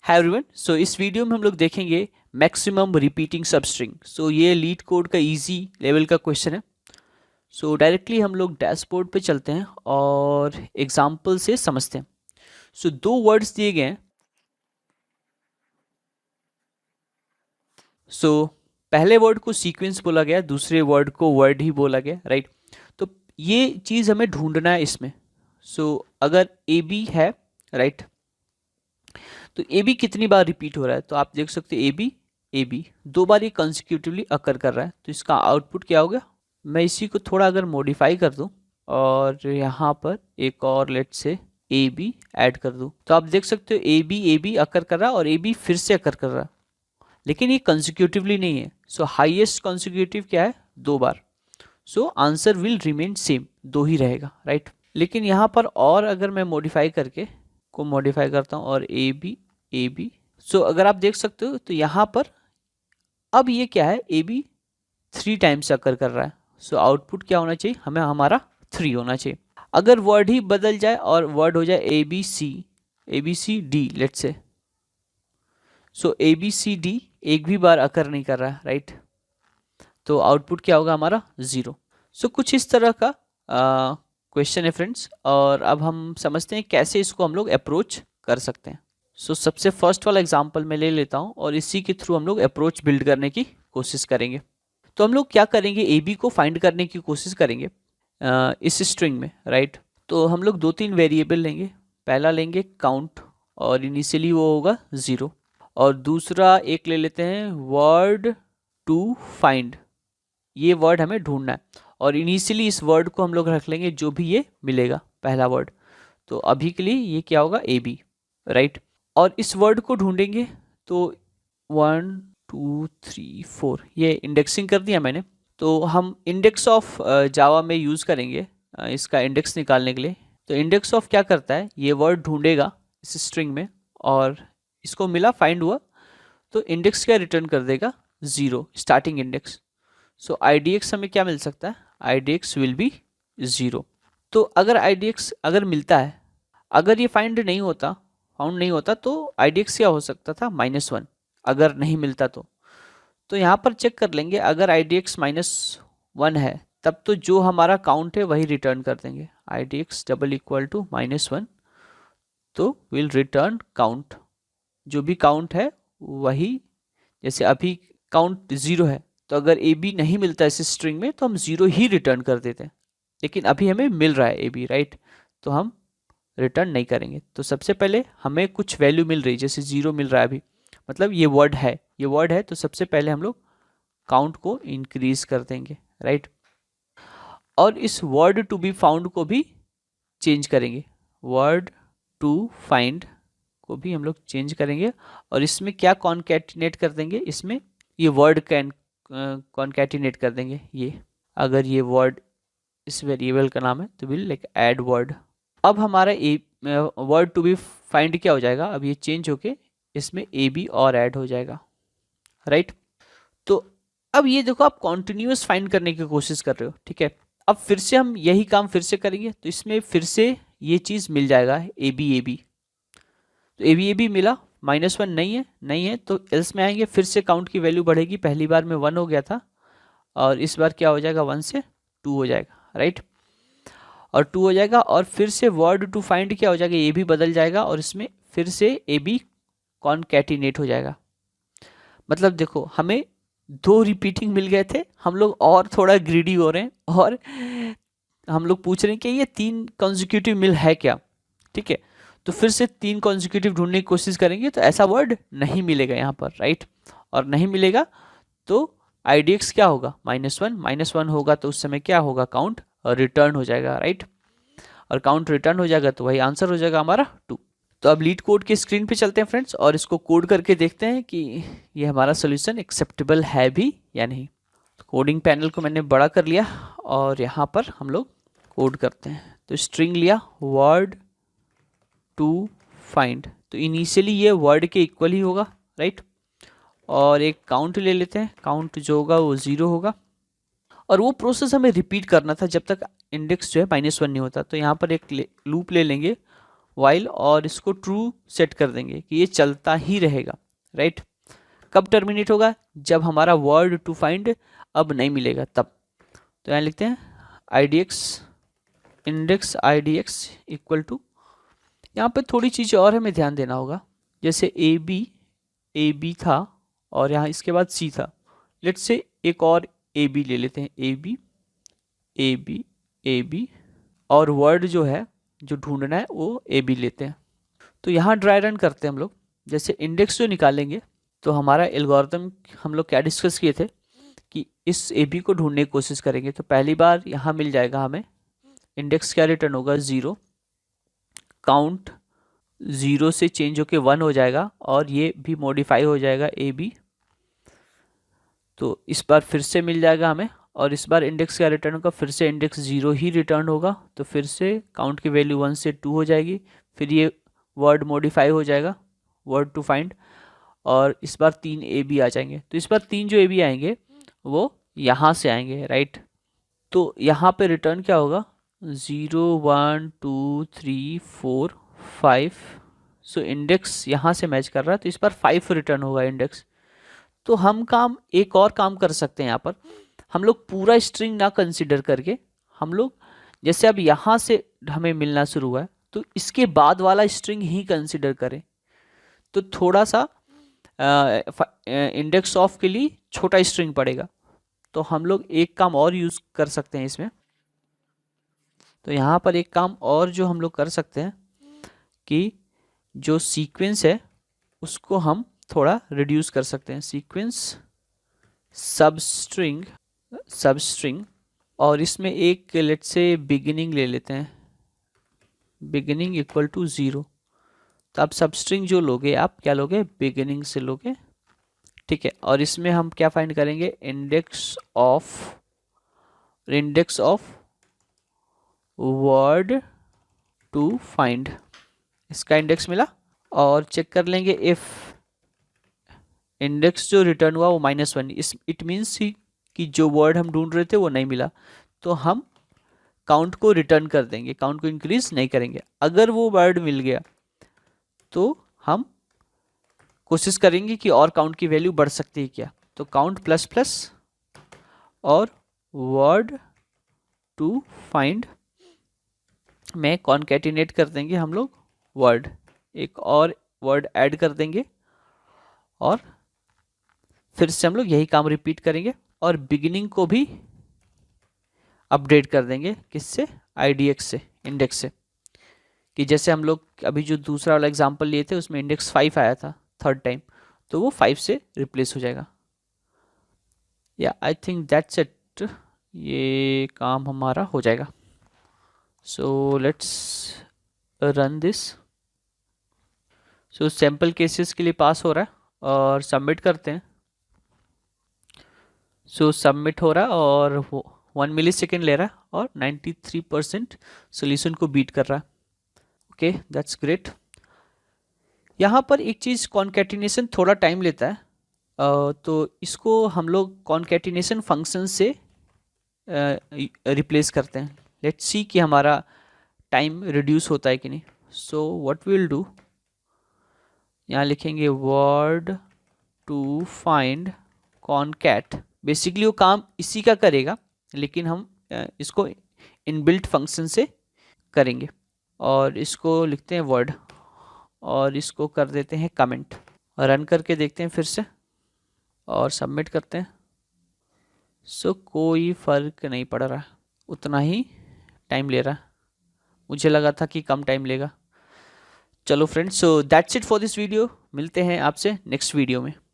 Hi everyone, सो इस video में हम लोग देखेंगे मैक्सिमम रिपीटिंग सबस्ट्रिंग। सो ये लीड कोड का इजी लेवल का क्वेश्चन है। सो डायरेक्टली हम लोग डैशबोर्ड पे चलते हैं और एग्जाम्पल से समझते हैं। सो दो वर्ड्स दिए गए हैं। सो पहले वर्ड को सीक्वेंस बोला गया, दूसरे वर्ड को वर्ड ही बोला गया, राइट। तो ये चीज़ हमें ढूंढना है इसमें। सो अगर ए बी है, राइट, तो ए बी कितनी बार रिपीट हो रहा है, तो आप देख सकते हैं ए बी दो बार ये कंसिक्यूटिवली अकर कर रहा है। तो इसका आउटपुट क्या होगा? मैं इसी को थोड़ा अगर मॉडिफाई कर दूं और यहाँ पर एक और लेट से ए बी ऐड कर दूं, तो आप देख सकते हो ए बी अकर कर रहा है और ए बी फिर से अकर कर रहा है, लेकिन ये कंसिक्यूटिवली नहीं है। सो हाईएस्ट कंसिक्यूटिव क्या है? दो बार। So answer will remain same, दो ही रहेगा, राइट। लेकिन यहाँ पर और अगर मैं मॉडिफाई करके को मॉडिफाई करता हूँ और ए बी, सो अगर आप देख सकते हो तो यहाँ पर अब ये क्या है? ए बी 3 टाइम्स अकर कर रहा है। सो आउटपुट क्या होना चाहिए? हमें हमारा 3 होना चाहिए। अगर वर्ड ही बदल जाए और वर्ड हो जाए A B C D let say, so A B C D एक भी बार अकर नहीं कर रहा है, राइट। तो आउटपुट क्या होगा हमारा? 0। सो कुछ इस तरह का क्वेश्चन है फ्रेंड्स, और अब हम समझते हैं कैसे इसको हम लोग अप्रोच कर सकते हैं। सो सबसे फर्स्ट वाला एग्जांपल मैं ले लेता हूं और इसी के थ्रू हम लोग अप्रोच बिल्ड करने की कोशिश करेंगे। तो हम लोग क्या करेंगे? ए बी को फाइंड करने की कोशिश करेंगे इस स्ट्रिंग में, राइट। तो हम लोग 2-3 वेरिएबल लेंगे। पहला लेंगे काउंट और इनिशियली वो होगा 0, और दूसरा एक ले लेते हैं वर्ड टू फाइंड। ये वर्ड हमें ढूंढना है और इनिशियली इस वर्ड को हम लोग रख लेंगे जो भी ये मिलेगा, पहला वर्ड। तो अभी के लिए ये क्या होगा? A B, right. और इस वर्ड को ढूंढेंगे तो 1 2 3 4 ये इंडेक्सिंग कर दिया मैंने। तो हम इंडेक्स ऑफ जावा में यूज़ करेंगे इसका इंडेक्स निकालने के लिए। तो इंडेक्स ऑफ क्या करता है? ये वर्ड ढूंढेगा इस स्ट्रिंग में और इसको मिला, फाइंड हुआ, तो इंडेक्स क्या रिटर्न कर देगा? 0, स्टार्टिंग इंडेक्स। सो आई डी एक्स हमें क्या मिल सकता है? आई डी एक्स विल बी 0। तो अगर आई डी एक्स अगर मिलता है, अगर ये फाउंड नहीं होता तो आई डी एक्स क्या हो सकता था? -1। अगर नहीं मिलता तो यहाँ पर चेक कर लेंगे। अगर आई डी एक्स -1 है तब तो जो हमारा काउंट है वही रिटर्न कर देंगे। I D X double equal to -1, तो विल रिटर्न काउंट। जो भी काउंट है वही, जैसे अभी काउंट 0 है, तो अगर ए बी नहीं मिलता इस स्ट्रिंग में तो हम 0 ही रिटर्न कर देते हैं। लेकिन अभी हमें मिल रहा है ए बी, राइट, तो हम रिटर्न नहीं करेंगे। तो सबसे पहले हमें कुछ वैल्यू मिल रही है, जैसे 0 मिल रहा है अभी, मतलब ये वर्ड है, तो सबसे पहले हम लोग काउंट को इंक्रीज कर देंगे, राइट। और इस वर्ड टू बी फाउंड को भी चेंज करेंगे, वर्ड टू फाइंड को भी हम लोग चेंज करेंगे। और इसमें क्या कॉन्कैटिनेट कर देंगे? इसमें ये वर्ड कैन कॉन्कैटिनेट कर देंगे। ये अगर ये वर्ड इस वेरिएबल का नाम है तो विल लाइक ऐड वर्ड। अब हमारा वर्ड टू बी फाइंड क्या हो जाएगा? अब ये चेंज होके इसमें ए बी और ऐड हो जाएगा, राइट। तो अब ये देखो, आप कॉन्टिन्यूस फाइंड करने की कोशिश कर रहे हो, ठीक है। अब फिर से हम यही काम फिर से करेंगे, तो इसमें फिर से ये चीज़ मिल जाएगा ए बी। तो ए बी मिला, -1 नहीं है तो एल्स में आएंगे, फिर से काउंट की वैल्यू बढ़ेगी। पहली बार में 1 हो गया था और इस बार क्या हो जाएगा? 1 से 2 हो जाएगा, राइट। और 2 हो जाएगा और फिर से वर्ड टू फाइंड क्या हो जाएगा? ये भी बदल जाएगा और इसमें फिर से ए बी कॉन्कैटिनेट हो जाएगा। मतलब देखो, हमें 2 रिपीटिंग मिल गए थे, हम लोग और थोड़ा ग्रीडी हो रहे हैं और हम लोग पूछ रहे हैं कि ये 3 कंसेक्यूटिव मिल है क्या, ठीक है। तो फिर से 3 कंसेक्यूटिव ढूंढने की कोशिश करेंगे तो ऐसा वर्ड नहीं मिलेगा यहाँ पर, राइट। और नहीं मिलेगा तो आई डी एक्स क्या होगा? -1 होगा, तो उस समय क्या होगा? काउंट रिटर्न हो जाएगा, राइट। और काउंट रिटर्न हो जाएगा तो वही आंसर हो जाएगा हमारा 2। तो अब लीड कोड के स्क्रीन पे चलते हैं फ्रेंड्स और इसको कोड करके देखते हैं कि ये हमारा सोल्यूशन एक्सेप्टेबल है भी या नहीं। तो कोडिंग पैनल को मैंने बड़ा कर लिया और यहाँ पर हम लोग कोड करते हैं। तो स्ट्रिंग लिया वर्ड टू फाइंड, तो इनिशियली ये वर्ड के इक्वल ही होगा, राइट। और एक काउंट ले लेते हैं, काउंट जो होगा वो 0 होगा। और वो प्रोसेस हमें रिपीट करना था जब तक इंडेक्स जो है -1 नहीं होता। तो यहाँ पर एक लूप ले लेंगे, वाइल और इसको ट्रू सेट कर देंगे कि ये चलता ही रहेगा, राइट। कब टर्मिनेट होगा? जब हमारा वर्ड टू फाइंड अब नहीं मिलेगा तब। तो यहाँ लिखते हैं IDX index IDX equal to, यहाँ पे थोड़ी चीज़ और हमें ध्यान देना होगा, जैसे ए बी था और यहाँ इसके बाद C था। लेट्स से एक और AB ले लेते हैं, ए बी और वर्ड जो है जो ढूंढना है वो AB लेते हैं। तो यहाँ ड्राई रन करते हैं हम लोग। जैसे इंडेक्स जो निकालेंगे तो हमारा एल्गोरिथम हम लोग क्या डिस्कस किए थे कि इस AB को ढूंढने की कोशिश करेंगे। तो पहली बार यहाँ मिल जाएगा हमें, इंडेक्स क्या रिटर्न होगा 0, काउंट 0 से चेंज होके 1 हो जाएगा और ये भी मॉडिफाई हो जाएगा AB। तो इस बार फिर से मिल जाएगा हमें और इस बार इंडेक्स क्या रिटर्न होगा, फिर से इंडेक्स 0 ही रिटर्न होगा। तो फिर से काउंट की वैल्यू 1 से 2 हो जाएगी, फिर ये वर्ड मॉडिफाई हो जाएगा वर्ड टू फाइंड और इस बार 3 AB आ जाएंगे। तो इस बार 3 जो AB आएंगे वो यहाँ से आएंगे, राइट। तो यहाँ पे रिटर्न क्या होगा 0 1 2 3 4 5। सो इंडेक्स यहाँ से मैच कर रहा है तो इस बार 5 रिटर्न होगा इंडेक्स। तो हम एक और काम कर सकते हैं यहाँ पर, हम लोग पूरा स्ट्रिंग ना कंसिडर करके हम लोग जैसे अब यहाँ से हमें मिलना शुरू हुआ है तो इसके बाद वाला स्ट्रिंग ही कंसिडर करें। तो थोड़ा सा इंडेक्स ऑफ के लिए छोटा स्ट्रिंग पड़ेगा। तो हम लोग एक काम और यूज़ कर सकते हैं इसमें। तो यहाँ पर एक काम और जो हम लोग कर सकते हैं कि जो सीक्वेंस है उसको हम थोड़ा रिड्यूस कर सकते हैं। सीक्वेंस सबस्ट्रिंग और इसमें एक लेट से बिगिनिंग ले लेते हैं, बिगिनिंग इक्वल टू 0। तो आप सबस्ट्रिंग जो लोगे आप क्या लोगे, बिगिनिंग से लोगे, ठीक है। और इसमें हम क्या फाइंड करेंगे, index of word to find, इसका इंडेक्स मिला और चेक कर लेंगे इफ इंडेक्स जो रिटर्न हुआ वो -1, इट मीन्स कि जो वर्ड हम ढूंढ रहे थे वो नहीं मिला। तो हम काउंट को रिटर्न कर देंगे, काउंट को इंक्रीज नहीं करेंगे। अगर वो वर्ड मिल गया तो हम कोशिश करेंगे कि और काउंट की वैल्यू बढ़ सकती है क्या। तो काउंट प्लस प्लस और वर्ड टू फाइंड में कॉन्कैटिनेट कर देंगे हम लोग वर्ड, एक और वर्ड ऐड कर देंगे और फिर से हम लोग यही काम रिपीट करेंगे और बिगिनिंग को भी अपडेट कर देंगे किससे, IDX से, इंडेक्स से। कि जैसे हम लोग अभी जो दूसरा वाला एग्जांपल लिए थे उसमें इंडेक्स 5 आया था थर्ड टाइम, तो वो 5 से रिप्लेस हो जाएगा। या आई थिंक दैट्स इट, ये काम हमारा हो जाएगा। So let's run this. So sample cases के लिए पास हो रहा है और सबमिट करते हैं। सो सबमिट हो रहा है और वो 1 मिलीसेकेंड ले रहा है और 93% सोल्यूशन को बीट कर रहा है। Okay, that's great. यहाँ पर एक चीज़, कॉन्कैटिनेशन थोड़ा टाइम लेता है, तो इसको हम लोग कॉन्कैटिनेशन फंक्शन से रिप्लेस करते हैं। लेट्स सी कि हमारा टाइम रिड्यूस होता है कि नहीं। सो व्हाट विल डू, यहाँ लिखेंगे word to find concat. Basically वो काम इसी का करेगा लेकिन हम इसको इनबिल्ट फंक्शन से करेंगे। और इसको लिखते हैं वर्ड और इसको कर देते हैं कमेंट, रन करके देखते हैं फिर से और सबमिट करते हैं। सो कोई फ़र्क नहीं पड़ रहा, उतना ही टाइम ले रहा है। मुझे लगा था कि कम टाइम लेगा। चलो friends, so that's it for this video. मिलते हैं आपसे नेक्स्ट वीडियो में।